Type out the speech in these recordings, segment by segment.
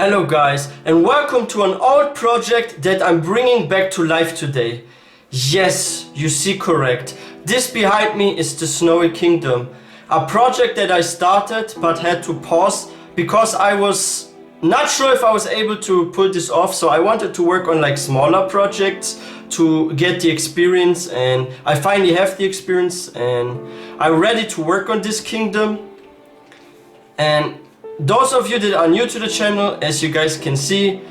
Hello guys, and welcome to an old project that I'm bringing back to life today. Yes, you see correct. This behind me is the Snowy Kingdom. A project that I started but had to pause because I was not sure if I was able to pull this off. So I wanted to work on like smaller projects to get the experience, and I finally have the experience and I'm ready to work on this kingdom. And those of you that are new to the channel, as you guys can see,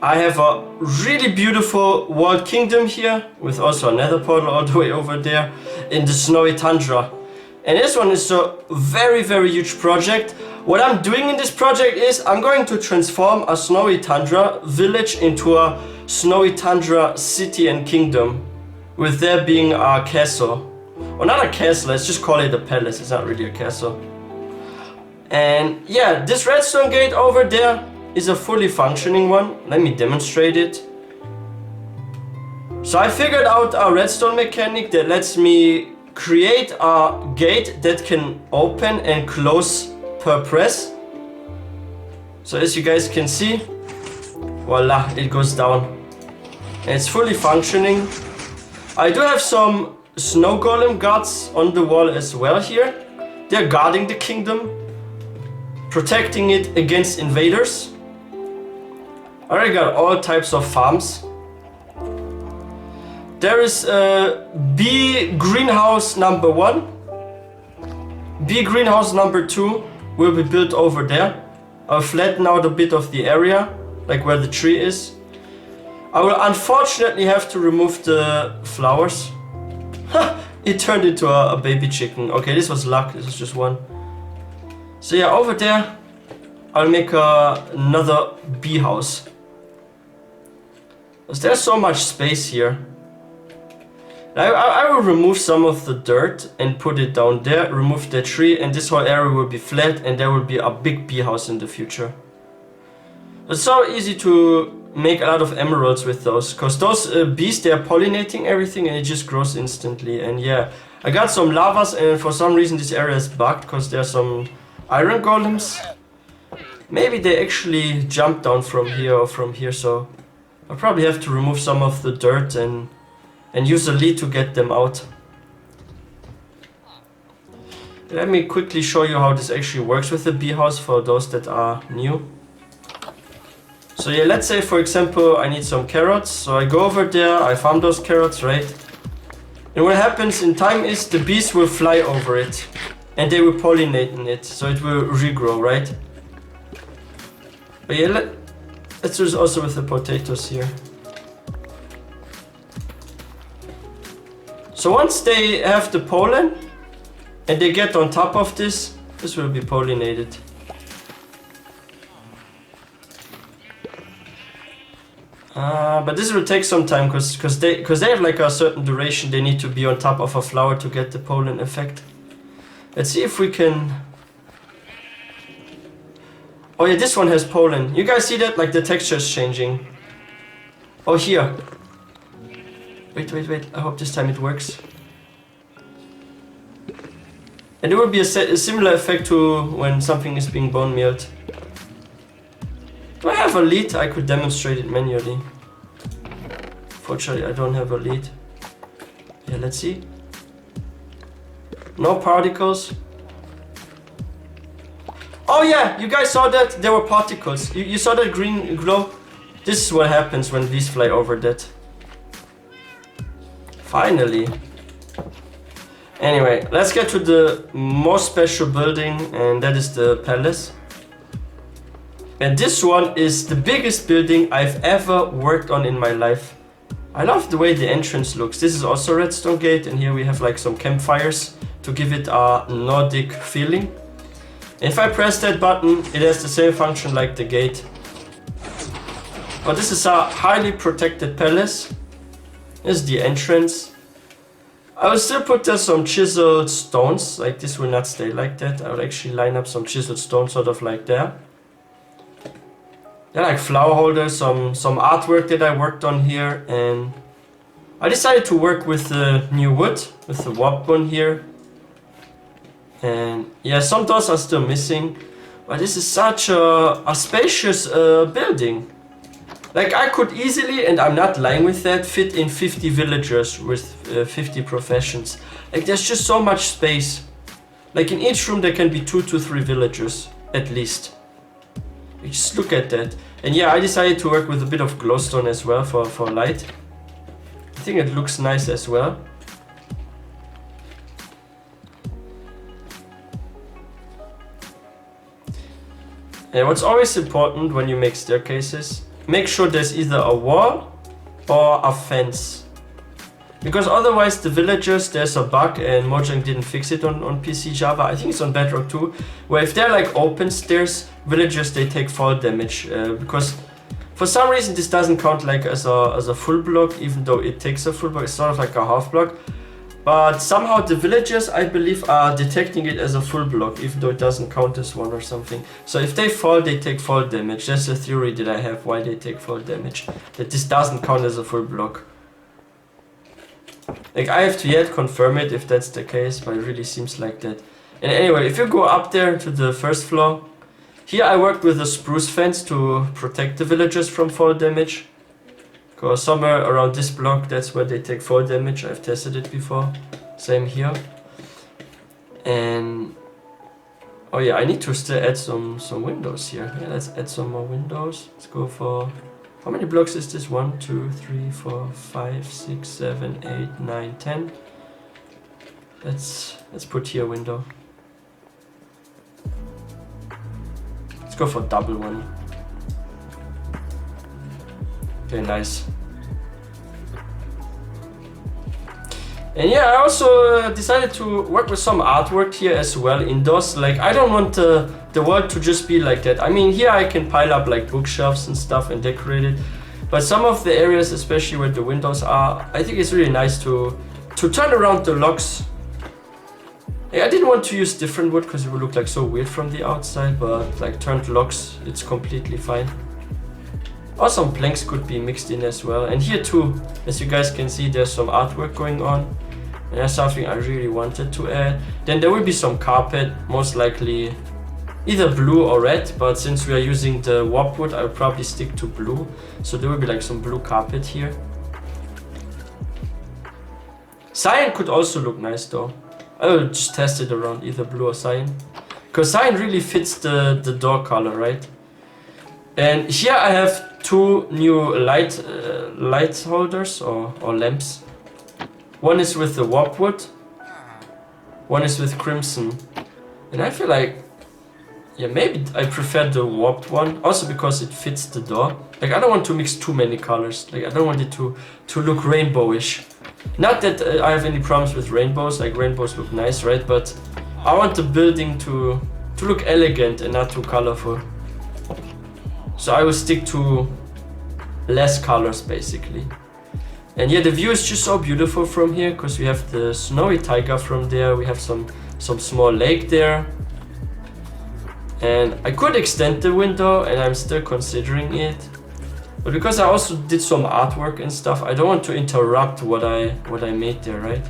I have a really beautiful walled kingdom here with also a nether portal all the way over there in the Snowy Tundra. And this one is a very huge project. What I'm doing in this project is I'm going to transform a Snowy Tundra village into a Snowy Tundra city and kingdom, with there being a castle. Or not a castle, let's just call it a palace, it's not really a castle. And yeah, this redstone gate over there is a fully functioning one. Let me demonstrate it. So I figured out a redstone mechanic that lets me create a gate that can open and close per press. So as you guys can see, voila, it goes down. And it's fully functioning. I do have some snow golem guards on the wall as well here. They're guarding the kingdom, protecting it against invaders. I already got all types of farms. There is bee greenhouse number 1. Bee greenhouse number 2 will be built over there. I'll flatten out a bit of the area, like where the tree is. I will unfortunately have to remove the flowers. It turned into a baby chicken. Okay, this was luck, this was just one. So yeah, over there, I'll make another bee house. There's so much space here. I will remove some of the dirt and put it down there, remove the tree, and this whole area will be flat, and there will be a big bee house in the future. It's so easy to make a lot of emeralds with those, because those bees, they are pollinating everything and it just grows instantly. And yeah, I got some lavas, and for some reason this area is bugged because there are some iron golems. Maybe they actually jumped down from here or from here, so I'll probably have to remove some of the dirt and use a lead to get them out. Let me quickly show you how this actually works with the bee house for those that are new. So yeah, let's say for example I need some carrots, so I go over there, I farm those carrots, right? And what happens in time is the bees will fly over it and they will pollinate in it, so it will regrow, right? But yeah, let's do this also with the potatoes here. So once they have the pollen and they get on top of this, this will be pollinated. But this will take some time because they have like a certain duration they need to be on top of a flower to get the pollen effect. Let's see if we can... Oh yeah, this one has pollen. You guys see that? Like the texture is changing. Oh, here. Wait. I hope this time it works. And there will be a similar effect to when something is being bone mealed. Do I have a lead? I could demonstrate it manually. Fortunately, I don't have a lead. Yeah, let's see. No particles. Oh yeah, you guys saw that? There were particles. You saw that green glow? This is what happens when bees fly over that. Finally. Anyway, let's get to the most special building, and that is the palace. And this one is the biggest building I've ever worked on in my life. I love the way the entrance looks. This is also Redstone Gate, and here we have like some campfires to give it a Nordic feeling. If I press that button, it has the same function like the gate. But this is a highly protected palace. This is the entrance. I will still put there some chiseled stones, like this will not stay like that. I will actually line up some chiseled stones sort of like there. They're like flower holders, some artwork that I worked on here, and I decided to work with the new wood, with the warped one here. And yeah, some doors are still missing, But this is such a spacious building. Like I could easily, and I'm not lying with that, fit in 50 villagers with 50 professions. Like there's just so much space. Like in each room there can be 2 to 3 villagers at least. You just look at that. And yeah, I decided to work with a bit of glowstone as well for light. I think it looks nice as well. And what's always important when you make staircases, make sure there's either a wall or a fence. Because otherwise the villagers, there's a bug and Mojang didn't fix it on PC Java. I think it's on Bedrock too, where if they're like open stairs, villagers, they take fall damage. Because for some reason this doesn't count like as a full block, even though it takes a full block. It's sort of like a half block. But somehow the villagers, I believe, are detecting it as a full block, even though it doesn't count as one or something. So if they fall, they take fall damage. That's the theory that I have why they take fall damage. That this doesn't count as a full block. Like I have to yet confirm it if that's the case, but it really seems like that. And anyway, if you go up there to the first floor, here I worked with a spruce fence to protect the villagers from fall damage. Because somewhere around this block, that's where they take fall damage. I've tested it before. Same here. And oh yeah, I need to still add some windows here. Yeah, let's add some more windows. Let's go for, how many blocks is this? 1, 2, 3, 4, 5, 6, 7, 8, 9, 10. Let's put here a window. Let's go for double one. Okay, nice. And yeah, I also decided to work with some artwork here as well indoors. Like I don't want the world to just be like that. I mean, here I can pile up like bookshelves and stuff and decorate it. But some of the areas, especially where the windows are, I think it's really nice to turn around the logs. Yeah, I didn't want to use different wood because it would look like so weird from the outside, but like turned logs, it's completely fine. Or some planks could be mixed in as well. And here too, as you guys can see, there's some artwork going on. And that's something I really wanted to add. Then there will be some carpet, most likely either blue or red. But since we are using the warp wood, I'll probably stick to blue. So there will be like some blue carpet here. Cyan could also look nice though. I will just test it around either blue or cyan. Because cyan really fits the door color, right? And here I have 2 new light holders or lamps. One is with the warp wood, one is with crimson. And I feel like, yeah, maybe I prefer the warped one, also because it fits the door. Like I don't want to mix too many colors. Like I don't want it to look rainbowish. Not that I have any problems with rainbows, like rainbows look nice, right? But I want the building to look elegant and not too colorful. So I will stick to less colors basically. And yeah, the view is just so beautiful from here because we have the snowy taiga from there. We have some small lake there. And I could extend the window and I'm still considering it. But because I also did some artwork and stuff, I don't want to interrupt what I made there, right?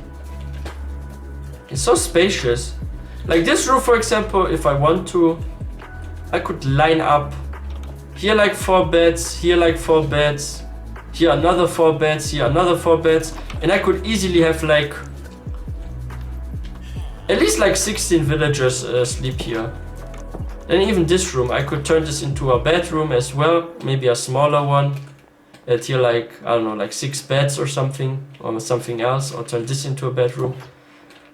It's so spacious. Like this room, for example, if I want to, I could line up here like 4 beds, here like 4 beds, here another 4 beds, here another 4 beds, and I could easily have like at least like 16 villagers sleep here. And even this room, I could turn this into a bedroom as well, maybe a smaller one. At here like, I don't know, like 6 beds or something else, or turn this into a bedroom.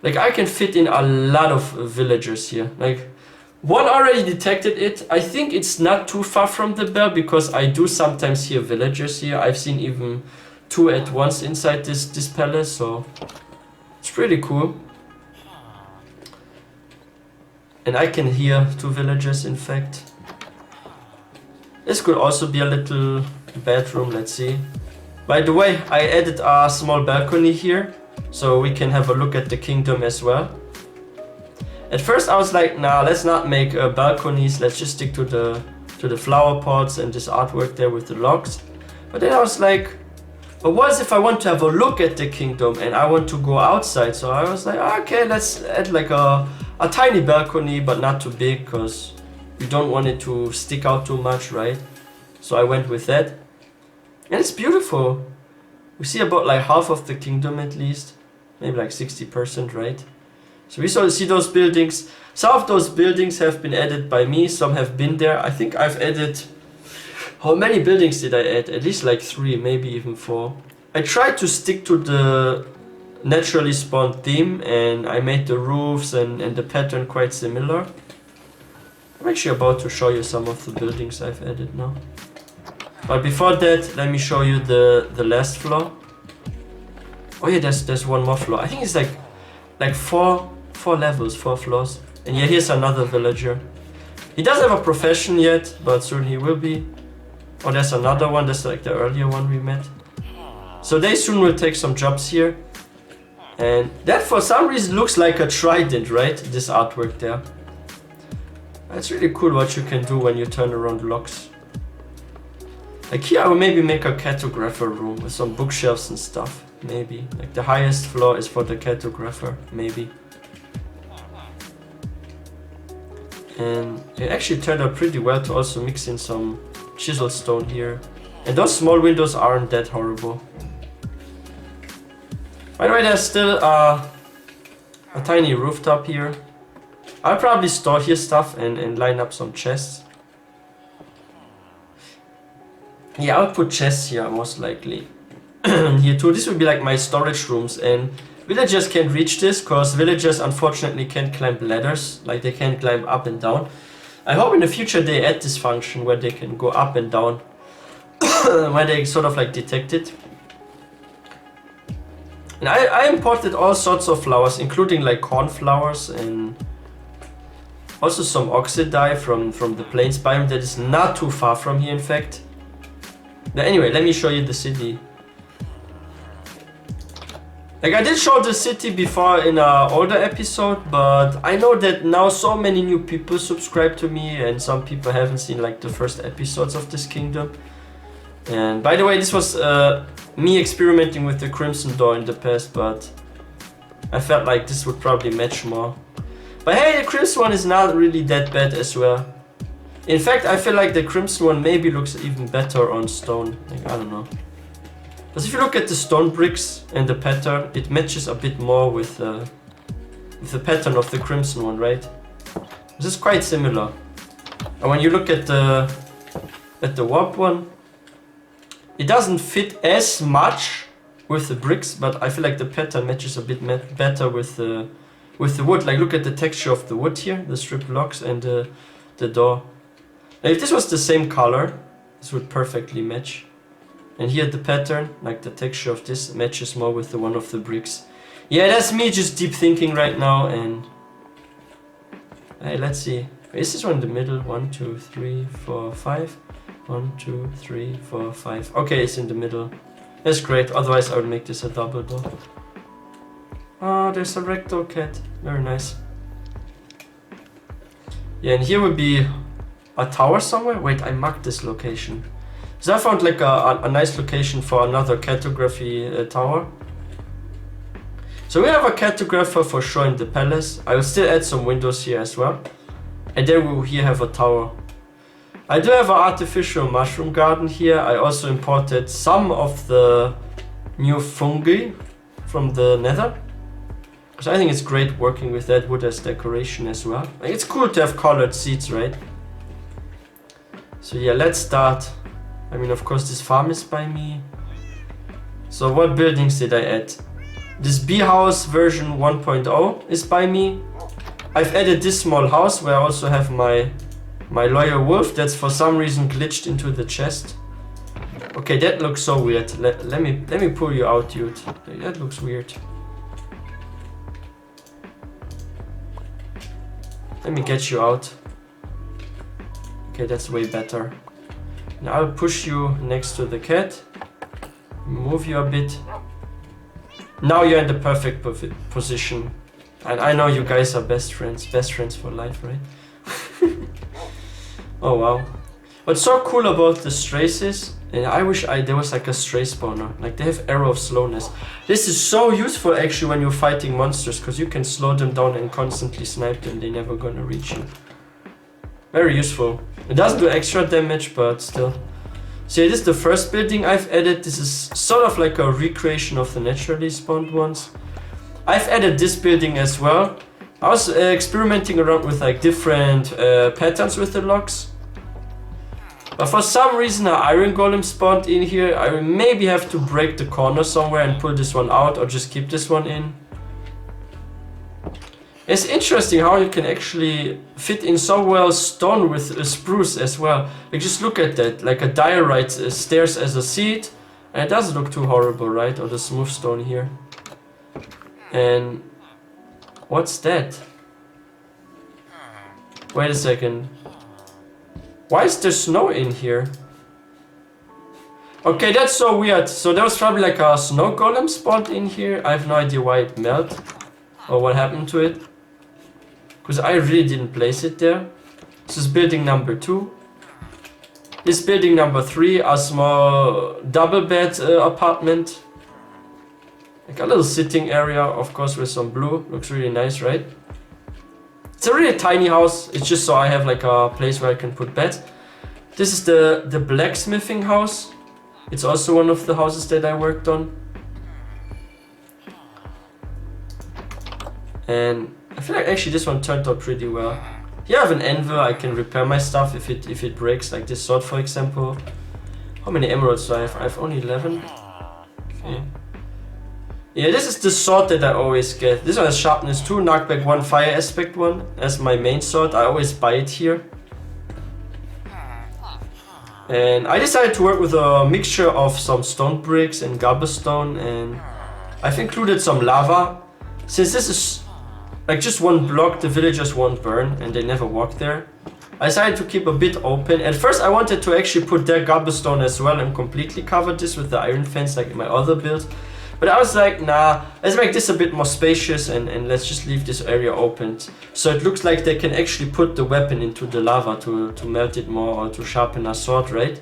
Like I can fit in a lot of villagers here. Like one already detected it. I think it's not too far from the bell because I do sometimes hear villagers here. I've seen even 2 at once inside this palace, so it's pretty cool. And I can hear 2 villagers in fact. This could also be a little bedroom, let's see. By the way, I added a small balcony here, so we can have a look at the kingdom as well. At first I was like, nah, let's not make balconies, let's just stick to the flower pots and this artwork there with the logs. But then I was like, but what if I want to have a look at the kingdom and I want to go outside? So I was like, okay, let's add like a tiny balcony, but not too big, because You don't want it to stick out too much, right? So I went with that. And it's beautiful. We see about like half of the kingdom at least. Maybe like 60%, right? So we sort of see those buildings. Some of those buildings have been added by me. Some have been there. I think I've added... How many buildings did I add? At least like 3, maybe even 4. I tried to stick to the naturally spawned theme. And I made the roofs and the pattern quite similar. I'm actually about to show you some of the buildings I've added now. But before that, let me show you the last floor. Oh yeah, there's one more floor. I think it's like four levels, 4 floors. And yeah, here's another villager. He doesn't have a profession yet, but soon he will be. Oh, there's another one. That's like the earlier one we met. So they soon will take some jobs here. And that for some reason looks like a trident, right? This artwork there. That's really cool what you can do when you turn around blocks. Like here I will maybe make a cartographer room with some bookshelves and stuff. Maybe. Like the highest floor is for the cartographer. Maybe. And it actually turned out pretty well to also mix in some chisel stone here. And those small windows aren't that horrible. By the way, there's still a tiny rooftop here. I'll probably store here stuff and line up some chests. Yeah, I'll put chests here most likely. Here too. This would be like my storage rooms, and villagers can't reach this because villagers unfortunately can't climb ladders. Like they can't climb up and down. I hope in the future they add this function where they can go up and down. Where they sort of like detect it. And I imported all sorts of flowers, including like cornflowers and also some oxidie from the plains biome that is not too far from here in fact. But anyway, let me show you the city. Like I did show the city before in an older episode, but I know that now so many new people subscribe to me and some people haven't seen like the first episodes of this kingdom. And by the way, this was me experimenting with the Crimson Door in the past, but I felt like this would probably match more. But hey, the Crimson one is not really that bad as well. In fact, I feel like the Crimson one maybe looks even better on stone. Like, I don't know. Because if you look at the stone bricks and the pattern, it matches a bit more with the pattern of the Crimson one, right? This is quite similar. And when you look at the warp one, it doesn't fit as much with the bricks, but I feel like the pattern matches a bit better with the wood. Like look at the texture of the wood here, the strip blocks and the door. Now, if this was the same color, this would perfectly match. And here the pattern, like the texture of this, matches more with the one of the bricks. Yeah, that's me just deep thinking right now. And hey, let's see. Is this one in the middle? 1, 2, 3, 4, 5. 1, 2, 3, 4, 5. Okay, it's in the middle. That's great. Otherwise, I would make this a double door. Oh, there's a ragdoll cat. Very nice. Yeah, and here would be a tower somewhere. Wait, I marked this location. So I found like a nice location for another cartography tower. So we have a cartographer for sure in the palace. I will still add some windows here as well. And then we will here have a tower. I do have an artificial mushroom garden here. I also imported some of the new fungi from the nether. So I think it's great working with that wood as decoration as well. It's cool to have colored seeds, right? So yeah, let's start. I mean, of course, this farm is by me. So what buildings did I add? This bee house version 1.0 is by me. I've added this small house where I also have my loyal wolf that's for some reason glitched into the chest. Okay, that looks so weird. Let me pull you out, dude. That looks weird. Let me get you out. Okay, that's way better. Now I'll push you next to the cat. Move you a bit. Now you're in the perfect position. And I know you guys are best friends for life, right? Oh wow. What's so cool about the strays is, and I wish there was like a stray spawner. Like they have arrow of slowness. This is so useful actually when you're fighting monsters, because you can slow them down and constantly snipe them. They're never gonna reach you. Very useful. It doesn't do extra damage, but still. So yeah, this is the first building I've added. This is sort of like a recreation of the naturally spawned ones. I've added this building as well. I was experimenting around with like different patterns with the blocks. But for some reason an iron golem spawned in here. I will maybe have to break the corner somewhere and pull this one out, or just keep this one in. It's interesting how you can actually fit in so well stone with a spruce as well. Like just look at that, like a diorite stairs as a seat, and it doesn't look too horrible, right? Or the smooth stone here. And what's that? Wait a second. Why is there snow in here? Okay, that's so weird. So there was probably like a snow golem spawned in here. I have no idea why it melted or what happened to it, because I really didn't place it there. This is building number 2. This building number 3, a small double bed apartment. Like a little sitting area, of course, with some blue. Looks really nice, right? It's a really tiny house. It's just so I have like a place where I can put beds. This is the blacksmithing house. It's also one of the houses that I worked on. And I feel like actually this one turned out pretty well. Here I have an anvil. I can repair my stuff if it breaks, like this sword for example. How many emeralds do I have? I have only 11. Okay. Yeah, this is the sword that I always get. This one has sharpness 2, knockback 1, fire aspect 1 as my main sword. I always buy it here. And I decided to work with a mixture of some stone bricks and cobblestone, and I've included some lava. Since this is like just one block, the villagers won't burn and they never walk there. I decided to keep a bit open. At first I wanted to actually put their cobblestone as well and completely cover this with the iron fence like in my other build. But I was like, nah, let's make this a bit more spacious and let's just leave this area open. So it looks like they can actually put the weapon into the lava to melt it more or to sharpen a sword, right?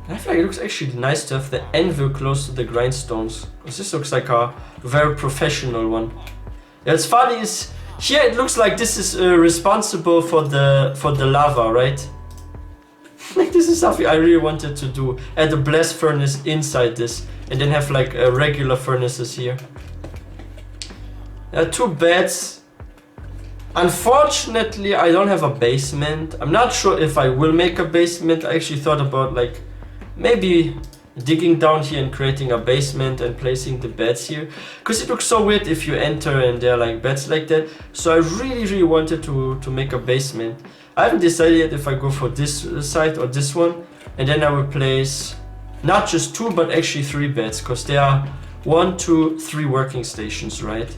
I feel like it looks actually nice to have the anvil close to the grindstones, because this looks like a very professional one. Yeah, what's funny is, here it looks like this is responsible for the lava, right? Like this is something I really wanted to do. Add a blast furnace inside this and then have like regular furnaces here. There are 2 beds. Unfortunately I don't have a basement. I'm not sure if I will make a basement. I actually thought about like maybe digging down here and creating a basement and placing the beds here, because it looks so weird if you enter and there are like beds like that. So I really wanted to make a basement. I haven't decided yet if I go for this side or this one, and then I will place not just 2 but actually 3 beds, because there are 1, 2, 3 working stations, right?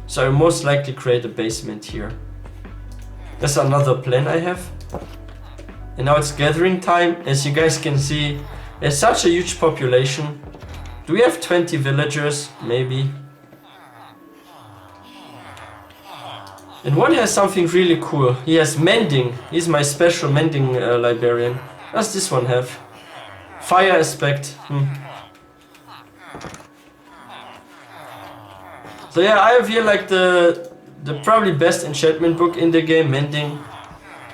So I will most likely create a basement here. That's another plan I have. And now it's gathering time. As you guys can see, there's such a huge population. Do we have 20 villagers? Maybe. And one has something really cool. He has mending. He's my special mending librarian. What does this one have? Fire aspect. So yeah, I have here like the probably best enchantment book in the game, mending.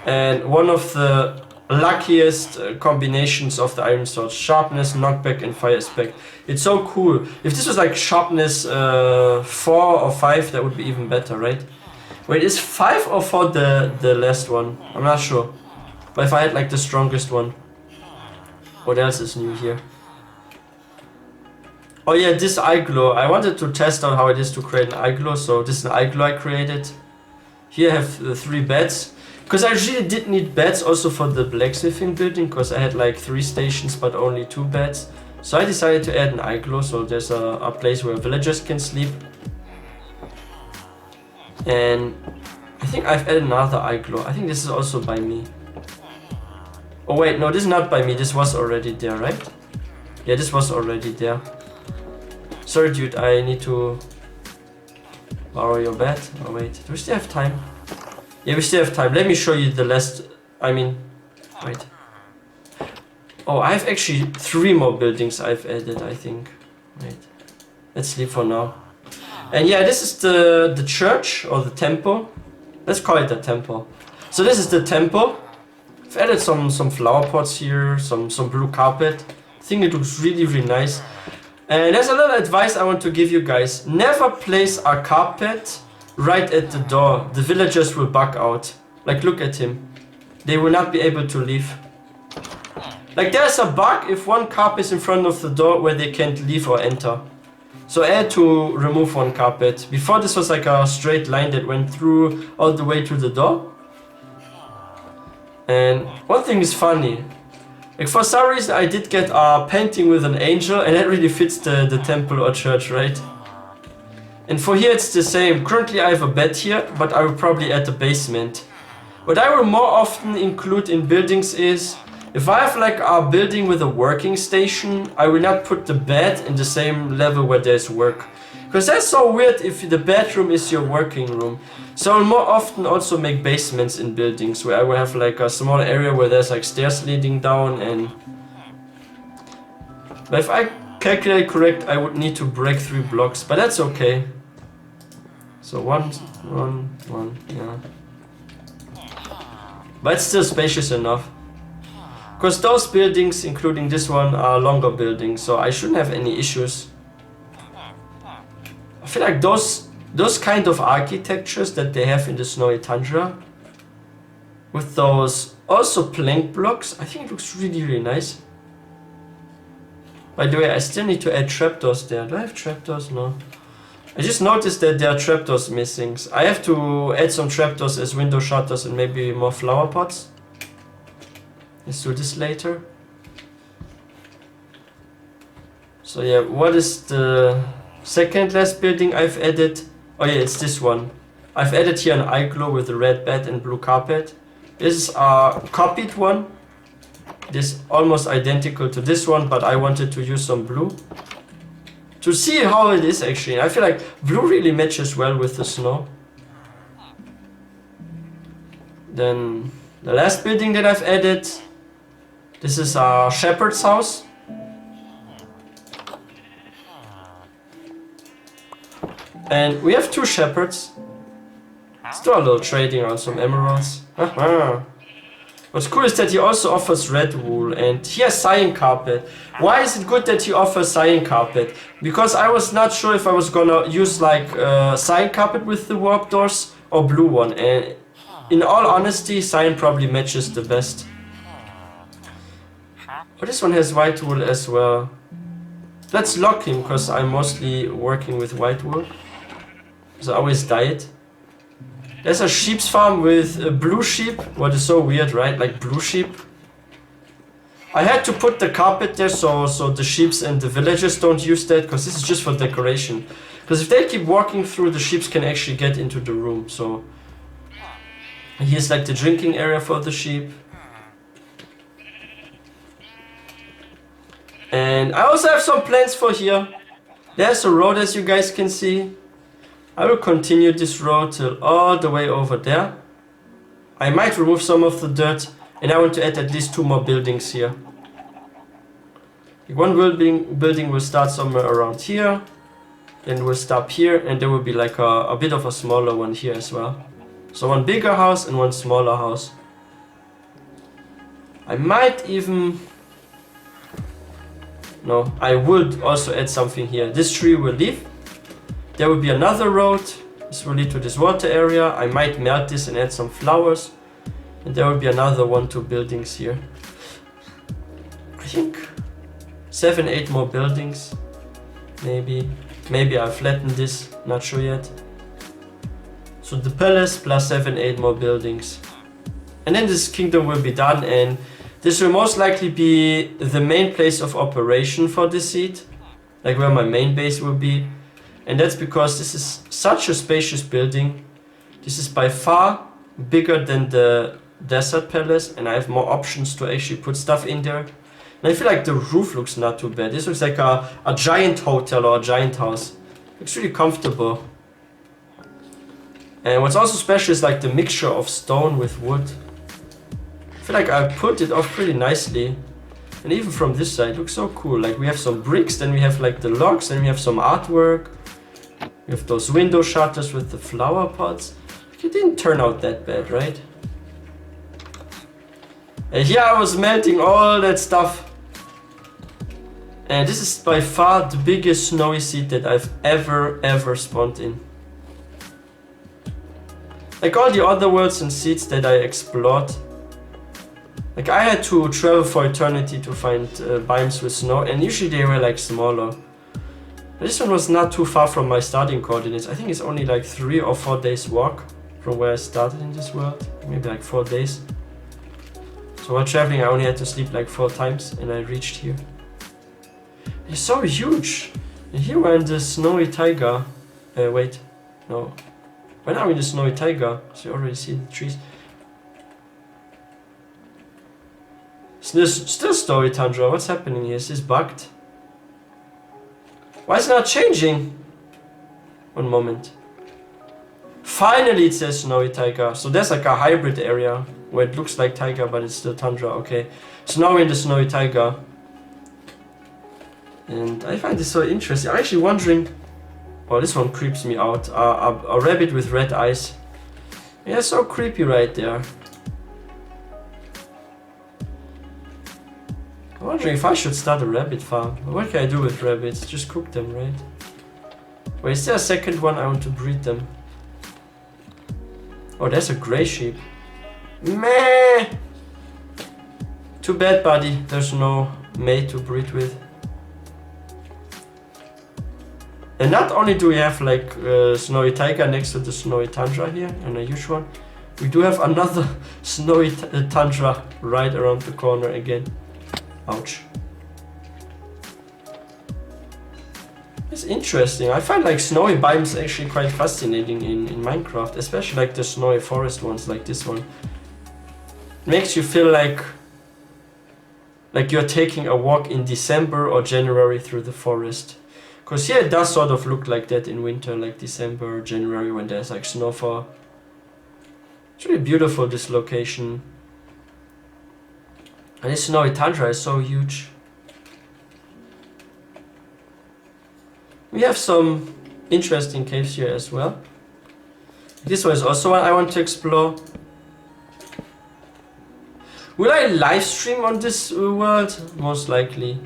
And one of the luckiest combinations of the iron sword, sharpness, knockback and fire aspect. It's so cool. If this was like sharpness 4 or 5, that would be even better, right? Wait, is 5 or 4 the last one? I'm not sure. But if I had like the strongest one. What else is new here? Oh yeah, this igloo. I wanted to test out how it is to create an igloo. So this is an igloo I created. Here I have the 3 beds. Because I really did need beds also for the blacksmithing building, because I had like 3 stations but only 2 beds. So I decided to add an igloo, so there's a place where villagers can sleep. And I think I've added another igloo. I think this is also by me. Oh wait, no, this is not by me. This was already there, right? Yeah, this was already there. Sorry dude, I need to borrow your bed. Oh wait, do we still have time? Yeah, we still have time. Let me show you the last... wait. Oh, I have actually 3 more buildings I've added, I think. Wait. Let's leave for now. And yeah, this is the church or the temple. Let's call it a temple. So this is the temple. I've added some flower pots here, some blue carpet. I think it looks really, really nice. And there's a little advice I want to give you guys. Never place a carpet right at the door. The villagers will bug out. Like, look at him. They will not be able to leave. Like, there's a bug if one carpet is in front of the door where they can't leave or enter. So I had to remove one carpet. Before this was like a straight line that went through all the way to the door. And one thing is funny. Like, for some reason I did get a painting with an angel, and that really fits the temple or church, right? And for here it's the same. Currently I have a bed here, but I will probably add a basement. What I will more often include in buildings is, if I have like a building with a working station, I will not put the bed in the same level where there's work. Because that's so weird if the bedroom is your working room. So I'll more often also make basements in buildings where I will have like a small area where there's like stairs leading down and... But if I calculate correct, I would need to break 3 blocks, but that's okay. So one, yeah. But it's still spacious enough. Because those buildings, including this one, are longer buildings, so I shouldn't have any issues. I feel like those kind of architectures that they have in the Snowy Tundra, with those also plank blocks, I think it looks really, really nice. By the way, I still need to add trapdoors there. Do I have trapdoors? No. I just noticed that there are trapdoors missing. So I have to add some trapdoors as window shutters and maybe more flower pots. Let's do this later. So yeah, what is the second last building I've added? Oh yeah, it's this one. I've added here an igloo with a red bed and blue carpet. This is a copied one. This is almost identical to this one, but I wanted to use some blue to see how it is actually. I feel like blue really matches well with the snow. Then the last building that I've added, this is a shepherd's house. And we have 2 shepherds. Let's do a little trading on some emeralds. What's cool is that he also offers red wool and he has cyan carpet. Why is it good that he offers cyan carpet? Because I was not sure if I was gonna use like cyan carpet with the warp doors or blue one. And in all honesty, cyan probably matches the best. Oh, this one has white wool as well. Let's lock him because I'm mostly working with white wool. So I always dye it. There's a sheep's farm with blue sheep. What is so weird, right? Like blue sheep. I had to put the carpet there so the sheeps and the villagers don't use that, because this is just for decoration. Because if they keep walking through, the sheeps can actually get into the room. So here's like the drinking area for the sheep. And I also have some plans for here. There's a road, as you guys can see. I will continue this road till all the way over there. I might remove some of the dirt, and I want to add at least 2 more buildings here. One building will start somewhere around here, then we'll stop here, and there will be like a bit of a smaller one here as well. So 1 bigger house and 1 smaller house. I might even... No, I would also add something here. This tree will leave. There will be another road. This will lead to this water area. I might melt this and add some flowers. And there will be another 1, 2 buildings here. I think 7, 8 more buildings. Maybe I'll flatten this. Not sure yet. So the palace plus 7, 8 more buildings. And then this kingdom will be done, and this will most likely be the main place of operation for this seed. Like where my main base will be. And that's because this is such a spacious building. This is by far bigger than the desert palace, and I have more options to actually put stuff in there. And I feel like the roof looks not too bad. This looks like a giant hotel or a giant house. Looks really comfortable. And what's also special is like the mixture of stone with wood. I feel like I put it off pretty nicely. And even from this side, it looks so cool. Like we have some bricks, then we have like the logs, then we have some artwork. We have those window shutters with the flower pots. It didn't turn out that bad, right? And here I was melting all that stuff. And this is by far the biggest snowy seed that I've ever spawned in. Like all the other worlds and seeds that I explored. Like I had to travel for eternity to find biomes with snow, and usually they were like smaller. But this one was not too far from my starting coordinates. I think it's only like 3 or 4 days walk from where I started in this world. Maybe like 4 days. So while traveling I only had to sleep like 4 times and I reached here. It's so huge! And here we're in the Snowy Tundra. Wait, no. When are we in the Snowy Tundra? So you already see the trees. Still Snowy Tundra, what's happening here? Is this bugged? Why is it not changing? One moment. Finally it says Snowy Tundra. So there's like a hybrid area where it looks like taiga but it's still tundra, okay. So now we're in the Snowy Tundra. And I find this so interesting. I'm actually wondering... Oh, this one creeps me out. A rabbit with red eyes. Yeah, so creepy right there. I'm wondering if I should start a rabbit farm. What can I do with rabbits? Just cook them, right? Wait, is there a second one? I want to breed them. Oh, there's a grey sheep. Meh! Too bad, buddy. There's no mate to breed with. And not only do we have like Snowy Tundra next to the Snowy Tundra here, and a huge one, we do have another Snowy Tundra right around the corner again. Ouch. It's interesting. I find like snowy biomes actually quite fascinating in Minecraft, especially like the snowy forest ones like this one. It makes you feel like you're taking a walk in December or January through the forest. Because here it does sort of look like that in winter, like December or January when there's like snowfall. It's really beautiful, this location. And this Snowy Tundra is so huge. We have some interesting caves here as well. This one is also one I want to explore. Will I live stream on this world? Most likely.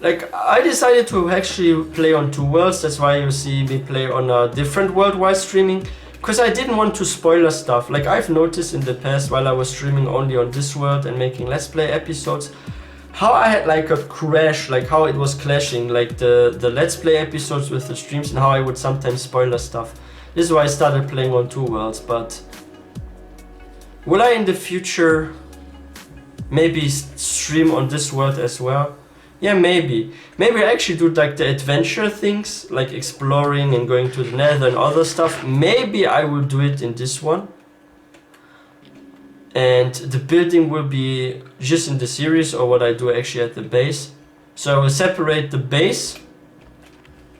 Like, I decided to actually play on 2 worlds. That's why you see me play on a different world while streaming. Because I didn't want to spoiler stuff. Like I've noticed in the past while I was streaming only on this world and making let's play episodes, how I had like a crash, like how it was clashing, like the let's play episodes with the streams, and how I would sometimes spoiler stuff. This is why I started playing on 2 worlds. But will I in the future maybe stream on this world as well? Yeah, maybe. Maybe I actually do like the adventure things, like exploring and going to the nether and other stuff. Maybe I will do it in this one. And the building will be just in the series, or what I do actually at the base. So I will separate the base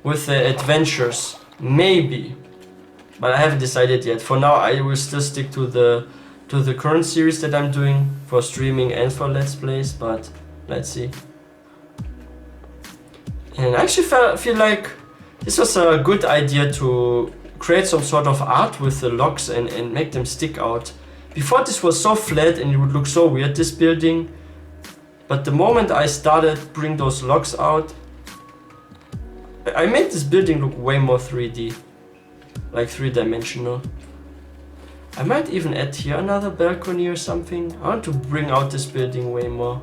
with the adventures. Maybe. But I haven't decided yet. For now I will still stick to the current series that I'm doing for streaming and for let's plays, but let's see. And I actually feel like this was a good idea to create some sort of art with the logs and make them stick out. Before this was so flat and it would look so weird, this building. But the moment I started bring those logs out, I made this building look way more 3D. Like 3-dimensional. I might even add here another balcony or something. I want to bring out this building way more.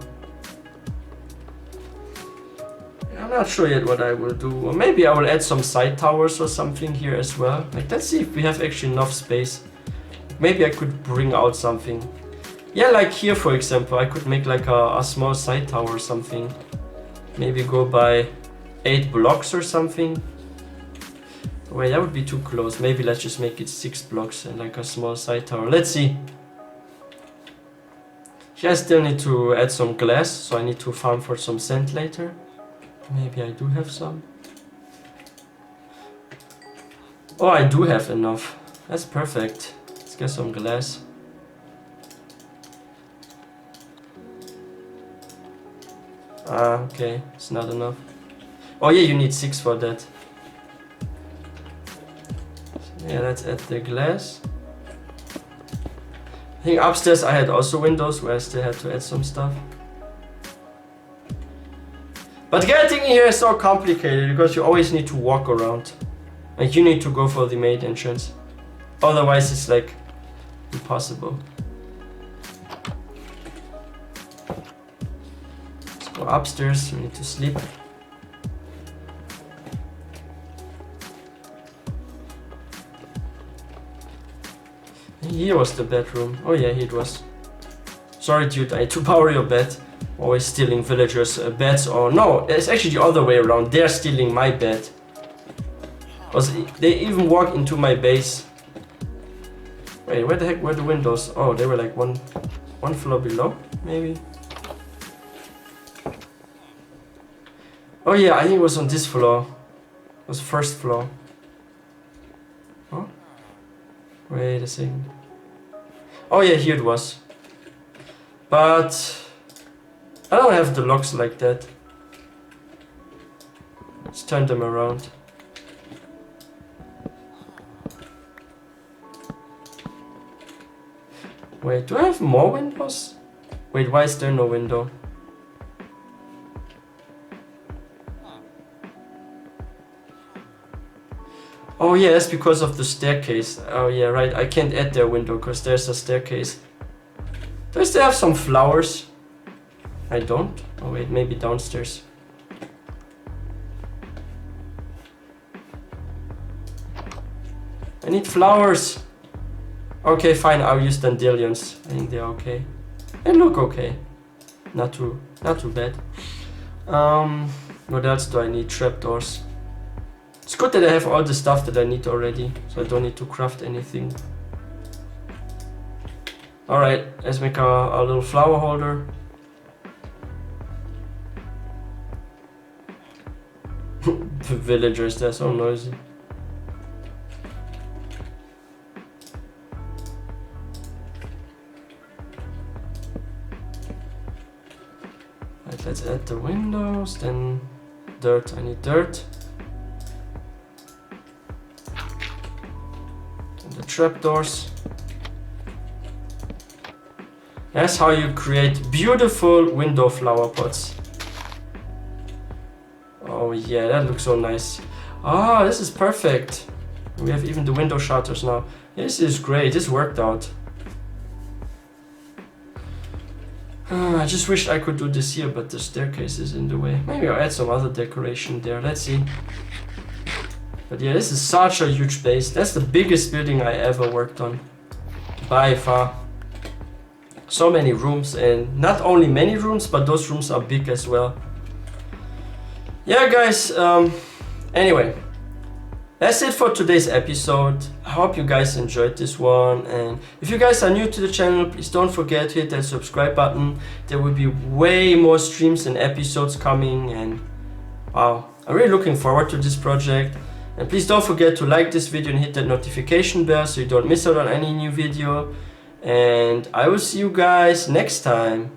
I'm not sure yet what I will do. Or maybe I will add some side towers or something here as well. Like, let's see if we have actually enough space. Maybe I could bring out something. Yeah, like here for example, I could make like a small side tower or something. Maybe go by 8 blocks or something. Wait, that would be too close. Maybe let's just make it 6 blocks and like a small side tower. Let's see. Here I still need to add some glass, so I need to farm for some sand later. Maybe I do have some. Oh, I do have enough. That's perfect. Let's get some glass. Ah, okay. It's not enough. Oh yeah, you need 6 for that. Yeah, let's add the glass. I think upstairs I had also windows where I still had to add some stuff. But getting here is so complicated because you always need to walk around. Like you need to go for the main entrance. Otherwise it's like impossible. Let's go upstairs, we need to sleep. Here was the bedroom. Oh yeah, here it was. Sorry dude, I had to power your bed. Always stealing villagers' beds, or no, it's actually the other way around. They're stealing my bed. Because they even walk into my base. Wait, where the heck were the windows? Oh, they were like one floor below, maybe. Oh yeah, I think it was on this floor. It was first floor. Oh? Wait a second. Oh yeah, here it was. But I don't have the locks like that. Let's turn them around. Wait, do I have more windows? Wait, why is there no window? Oh yeah, that's because of the staircase. Oh yeah, right, I can't add their window because there's a staircase. Do I still have some flowers? I don't. Oh wait, maybe downstairs. I need flowers. Okay, fine, I'll use dandelions. I think they're okay. They look okay. Not too bad. What else do I need? Trapdoors. It's good that I have all the stuff that I need already, so I don't need to craft anything. Alright, let's make a little flower holder. The villagers, they're so noisy. Right, let's add the windows, then dirt. I need dirt. And the trapdoors. That's how you create beautiful window flower pots. Oh yeah, that looks so nice. Ah, this is perfect. We have even the window shutters now. This is great, this worked out. I just wish I could do this here, but the staircase is in the way. Maybe I'll add some other decoration there, let's see. But yeah, this is such a huge base. That's the biggest building I ever worked on. By far. So many rooms, and not only many rooms, but those rooms are big as well. Yeah guys, anyway, that's it for today's episode. I hope you guys enjoyed this one, and if you guys are new to the channel, please don't forget to hit that subscribe button. There will be way more streams and episodes coming, and wow, I'm really looking forward to this project. And please don't forget to like this video and hit that notification bell so you don't miss out on any new video. And I will see you guys next time.